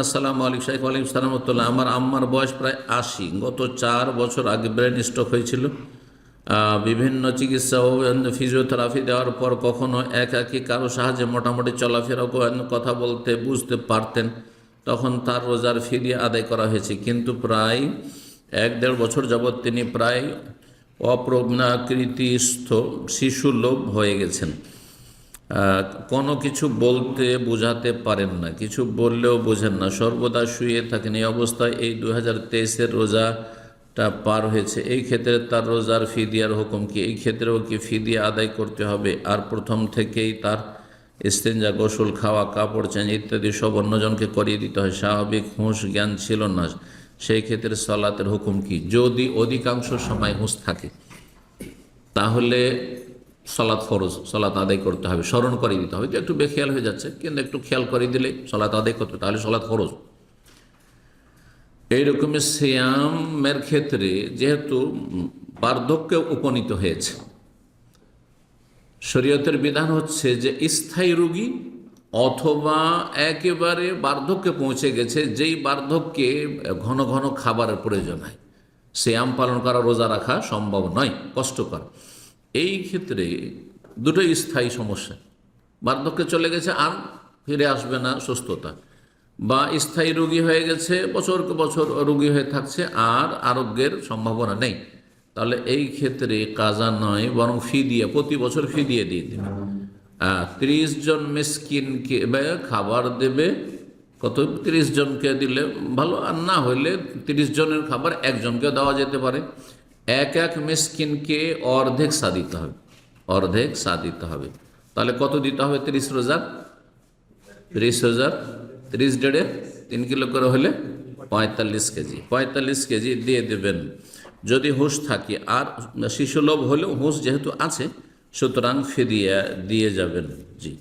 আসসালামু আলাইকুম শাইখ। ওয়ালাইকুম সালাম রহমতুল্লাহ। আমার আম্মার বয়স প্রায় ৮০। গত ৪ বছর আগে ব্রেন স্ট্রোক হয়েছিল। বিভিন্ন চিকিৎসা ও ফিজিওথেরাপি দেওয়ার পর কখনো একাকী কারো সাহায্যে মোটামুটি চলাফেরা কথা বলতে বুঝতে পারতেন। তখন তার রোজার ফিদিয়া আদায় করা হয়েছে, কিন্তু প্রায় ১-১.৫ বছর যাবৎ তিনি প্রায় অপ্রজ্ঞাকৃতিস্থ শিশুলোভ হয়ে গেছেন। কোনো কিছু বলতে বোঝাতে পারেন না, কিছু বললেও বোঝেন না, সর্বদা শুয়ে থাকেন। এই অবস্থায় এই 2023-এর রোজাটা পার হয়েছে। এই ক্ষেত্রে তার রোজার ফিদিয়ার হুকুম কি? এই ক্ষেত্রেও কি ফিদিয়া আদায় করতে হবে? আর প্রথম থেকেই তার ইস্তেঞ্জা, গোসল, খাওয়া, কাপড় চেঞ্জ ইত্যাদি সব অন্যজনকে করিয়ে দিতে হয়? স্বাভাবিক হুঁশ জ্ঞান ছিল না, সেই ক্ষেত্রে সালাতের হুকুম কি? যদি অধিকাংশ সময় হুঁশ থাকে তাহলে সালাত ফরজ, সালাত আদায় করতে হবে, স্মরণ করে দিতে হবে যে একটু বেখেয়াল হয়ে যাচ্ছে, কিন্তু একটু খেয়াল করে দিলে সালাত আদায় করতে, তাহলে সালাত ফরজ। এইরকমই সিয়ামের ক্ষেত্রে যেহেতু বার্ধক্যে উপনীত হয়েছে, শরীয়তের বিধান হচ্ছে যে স্থায়ী রোগী অথবা একেবারে বার্ধক্যে পৌঁছে গেছে, যেই বার্ধক্যে ঘন ঘন খাবারের প্রয়োজন হয়, সিয়াম পালন করা, রোজা রাখা সম্ভব নয়, কষ্টকর। এই ক্ষেত্রে দুটোই স্থায়ী সমস্যা। বার্ধক্যে চলে গেছে, আর ফিরে আসবে না সুস্থতা, বা স্থায়ী রোগী হয়ে গেছে, বছরকে বছর রোগী হয়ে থাকছে, আর আরোগ্যের সম্ভাবনা নেই। তাহলে এই ক্ষেত্রে কাজা নয়, বরং ফিদিয়া, প্রতি বছর ফিদিয়া দিয়ে দেবে। 30 জন মিসকিনকে খাবার দেবে। কত? 30 জনকে দিলে ভালো, আর না হইলে 30 জনের খাবার একজনকে দেওয়া যেতে পারে। এক মিসকিনকে অর্ধেক সা দিতে হবে, অর্ধেক সা দিতে হবে। তাহলে কত দিতে হবে? 30 রোজার 30,000, 30 ডেড়ে 3 কিলো করে হলে 45 কেজি, 45 কেজি দিয়ে দেবেন যদি হুঁশ থাকে। আর শিশুলোভ হলেও হুঁশ যেহেতু আছে, সুতরাং ফিদিয়া দিয়ে যাবেন। জি।